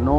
9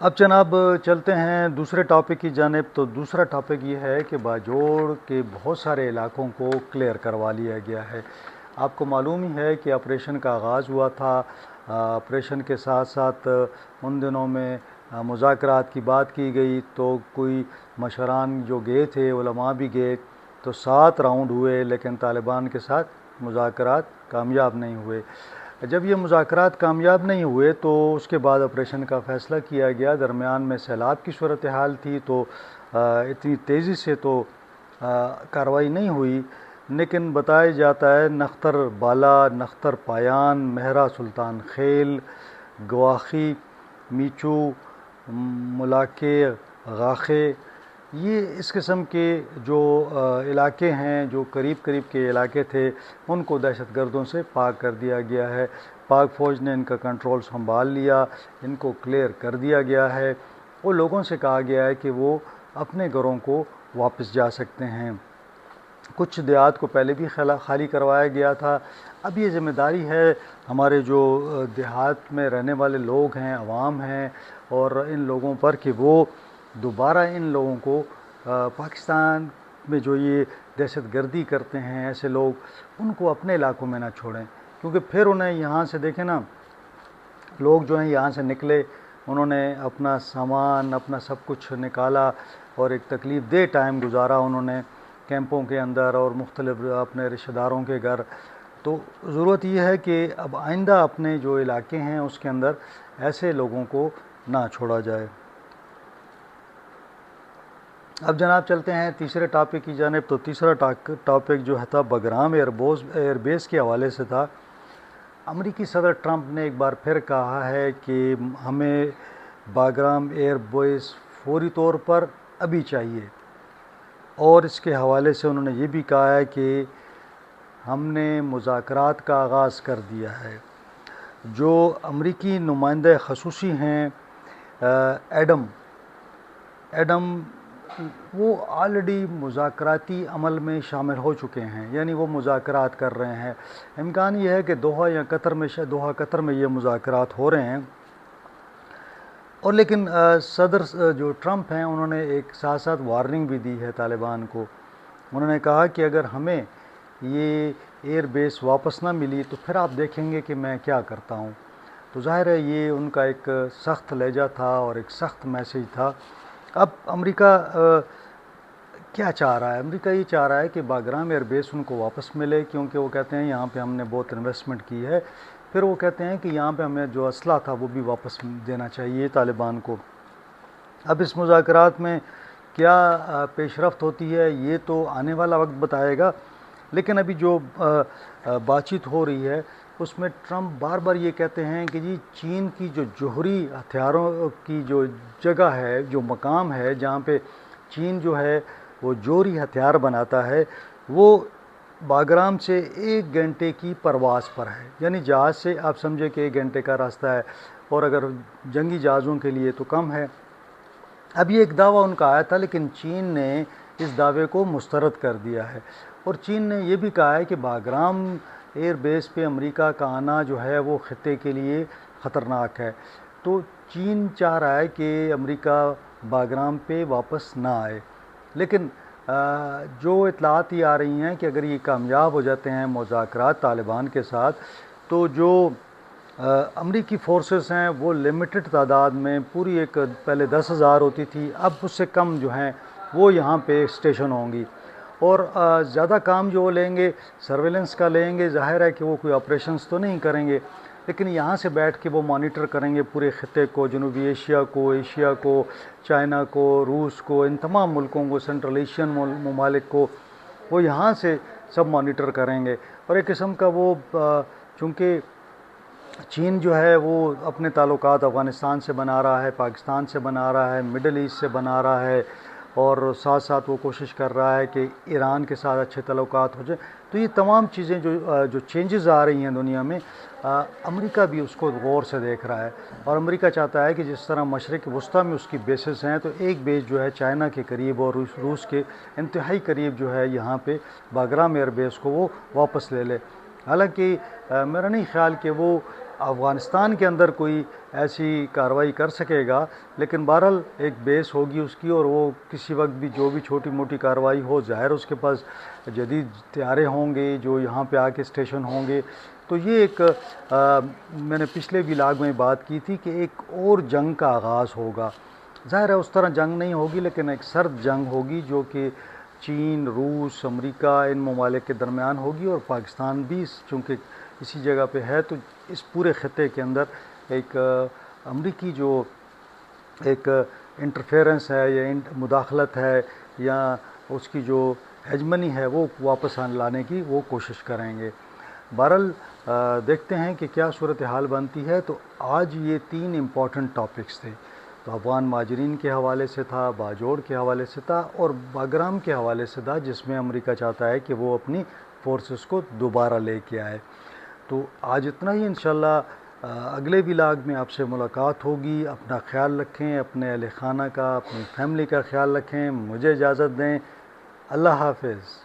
اب جناب چلتے ہیں دوسرے ٹاپک کی جانب. تو دوسرا ٹاپک یہ ہے کہ باجوڑ کے بہت سارے علاقوں کو کلیئر کروا لیا گیا ہے. آپ کو معلوم ہی ہے کہ آپریشن کا آغاز ہوا تھا. آپریشن کے ساتھ ساتھ ان دنوں میں مذاکرات کی بات کی گئی, تو کوئی مشران جو گئے تھے, علماء بھی گئے, تو 7 راؤنڈ ہوئے, لیکن طالبان کے ساتھ مذاکرات کامیاب نہیں ہوئے. جب یہ مذاکرات کامیاب نہیں ہوئے تو اس کے بعد آپریشن کا فیصلہ کیا گیا. درمیان میں سیلاب کی صورتحال تھی, تو اتنی تیزی سے تو کارروائی نہیں ہوئی, لیکن بتایا جاتا ہے نختر بالا, نختر پایان, مہرا سلطان خیل, گواخی, میچو, ملاقے, غاخے, یہ اس قسم کے جو علاقے ہیں, جو قریب قریب کے علاقے تھے, ان کو دہشت گردوں سے پاک کر دیا گیا ہے. پاک فوج نے ان کا کنٹرول سنبھال لیا, ان کو کلیئر کر دیا گیا ہے. وہ لوگوں سے کہا گیا ہے کہ وہ اپنے گھروں کو واپس جا سکتے ہیں. کچھ دیہات کو پہلے بھی خالی کروایا گیا تھا. اب یہ ذمہ داری ہے ہمارے جو دیہات میں رہنے والے لوگ ہیں, عوام ہیں, اور ان لوگوں پر کہ وہ دوبارہ ان لوگوں کو پاکستان میں جو یہ دہشت گردی کرتے ہیں ایسے لوگ, ان کو اپنے علاقوں میں نہ چھوڑیں, کیونکہ پھر انہیں یہاں سے دیکھیں نا, لوگ جو ہیں یہاں سے نکلے, انہوں نے اپنا سامان, اپنا سب کچھ نکالا, اور ایک تکلیف دہ ٹائم گزارا انہوں نے کیمپوں کے اندر اور مختلف اپنے رشتہ داروں کے گھر. تو ضرورت یہ ہے کہ اب آئندہ اپنے جو علاقے ہیں اس کے اندر ایسے لوگوں کو نہ چھوڑا جائے. اب جناب چلتے ہیں تیسرے ٹاپک کی جانب. تو تیسرا ٹاپک جو تھا بگرام ایئر بیس کے حوالے سے تھا. امریکی صدر ٹرمپ نے ایک بار پھر کہا ہے کہ ہمیں باگرام ایئر بیس فوری طور پر ابھی چاہیے, اور اس کے حوالے سے انہوں نے یہ بھی کہا ہے کہ ہم نے مذاکرات کا آغاز کر دیا ہے. جو امریکی نمائندہ خصوصی ہیں ایڈم, وہ آلریڈی مذاکراتی عمل میں شامل ہو چکے ہیں, یعنی وہ مذاکرات کر رہے ہیں. امکان یہ ہے کہ دوحہ یا قطر میں یہ مذاکرات ہو رہے ہیں. اور لیکن صدر جو ٹرمپ ہیں, انہوں نے ایک ساتھ ساتھ وارننگ بھی دی ہے طالبان کو. انہوں نے کہا کہ اگر ہمیں یہ ایئر بیس واپس نہ ملی تو پھر آپ دیکھیں گے کہ میں کیا کرتا ہوں. تو ظاہر ہے یہ ان کا ایک سخت لہجہ تھا اور ایک سخت میسیج تھا. اب امریکہ کیا چاہ رہا ہے؟ امریکہ یہ چاہ رہا ہے کہ باگرام ایئر بیس ان کو واپس ملے, کیونکہ وہ کہتے ہیں یہاں پہ ہم نے بہت انویسٹمنٹ کی ہے. پھر وہ کہتے ہیں کہ یہاں پہ ہمیں جو اسلحہ تھا وہ بھی واپس دینا چاہیے طالبان کو. اب اس مذاکرات میں کیا پیش رفت ہوتی ہے یہ تو آنے والا وقت بتائے گا, لیکن ابھی جو بات چیت ہو رہی ہے اس میں ٹرمپ بار بار یہ کہتے ہیں کہ جی چین کی جو جوہری ہتھیاروں کی جو جگہ ہے, جو مقام ہے جہاں پہ چین جو ہے وہ جوہری ہتھیار بناتا ہے, وہ باگرام سے 1 گھنٹے کی پرواز پر ہے. یعنی جہاز سے آپ سمجھے کہ 1 گھنٹے کا راستہ ہے, اور اگر جنگی جہازوں کے لیے تو کم ہے. اب یہ ایک دعویٰ ان کا آیا تھا, لیکن چین نے اس دعوے کو مسترد کر دیا ہے, اور چین نے یہ بھی کہا ہے کہ باگرام ایئر بیس پہ امریکہ کا آنا جو ہے وہ خطے کے لیے خطرناک ہے. تو چین چاہ رہا ہے کہ امریکہ باگرام پہ واپس نہ آئے, لیکن جو اطلاعات یہ آ رہی ہیں کہ اگر یہ کامیاب ہو جاتے ہیں مذاکرات طالبان کے ساتھ, تو جو امریکی فورسز ہیں وہ لمیٹڈ تعداد میں, پوری ایک پہلے 10,000 ہوتی تھی, اب اس سے کم جو ہیں وہ یہاں پہ اسٹیشن ہوں گی, اور زیادہ کام جو وہ لیں گے سرویلنس کا لیں گے. ظاہر ہے کہ وہ کوئی آپریشنز تو نہیں کریں گے, لیکن یہاں سے بیٹھ کے وہ مانیٹر کریں گے پورے خطے کو, جنوبی ایشیا کو, ایشیا کو, چائنا کو, روس کو, ان تمام ملکوں کو, سنٹرل ایشین ممالک کو, وہ یہاں سے سب مانیٹر کریں گے. اور ایک قسم کا وہ چونکہ چین جو ہے وہ اپنے تعلقات افغانستان سے بنا رہا ہے, پاکستان سے بنا رہا ہے, مڈل ایسٹ سے بنا رہا ہے, اور ساتھ ساتھ وہ کوشش کر رہا ہے کہ ایران کے ساتھ اچھے تعلقات ہو جائیں. تو یہ تمام چیزیں جو چینجز آ رہی ہیں دنیا میں, امریکہ بھی اس کو غور سے دیکھ رہا ہے, اور امریکہ چاہتا ہے کہ جس طرح مشرق وسطیٰ میں اس کی بیسز ہیں, تو ایک بیس جو ہے چائنا کے قریب اور روس کے انتہائی قریب جو ہے یہاں پہ باگرام ایئر بیس کو وہ واپس لے لے. حالانکہ میرا نہیں خیال کہ وہ افغانستان کے اندر کوئی ایسی کارروائی کر سکے گا، لیکن بہرحال ایک بیس ہوگی اس کی، اور وہ کسی وقت بھی جو بھی چھوٹی موٹی کارروائی ہو، ظاہر اس کے پاس جدید طیارے ہوں گے جو یہاں پہ آ کے اسٹیشن ہوں گے. تو یہ ایک میں نے پچھلے ولاگ میں بات کی تھی کہ ایک اور جنگ کا آغاز ہوگا. ظاہر ہے اس طرح جنگ نہیں ہوگی، لیکن ایک سرد جنگ ہوگی جو کہ چین، روس، امریکہ ان ممالک کے درمیان ہوگی، اور پاکستان بھی چونکہ اسی جگہ پہ ہے، تو اس پورے خطے کے اندر ایک امریکی جو ایک انٹرفیرنس ہے یا مداخلت ہے یا اس کی جو ہیجمنی ہے وہ واپس لانے کی وہ کوشش کریں گے. بہرحال دیکھتے ہیں کہ کیا صورتحال بنتی ہے. تو آج یہ 3 امپورٹنٹ ٹاپکس تھے. تو افغان مہاجرین کے حوالے سے تھا، باجوڑ کے حوالے سے تھا، اور باگرام کے حوالے سے تھا، جس میں امریکہ چاہتا ہے کہ وہ اپنی فورسز کو دوبارہ لے کے آئے. تو آج اتنا ہی. انشاءاللہ اگلے ولاگ میں آپ سے ملاقات ہوگی. اپنا خیال رکھیں، اپنے اہل خانہ کا، اپنی فیملی کا خیال رکھیں. مجھے اجازت دیں. اللہ حافظ.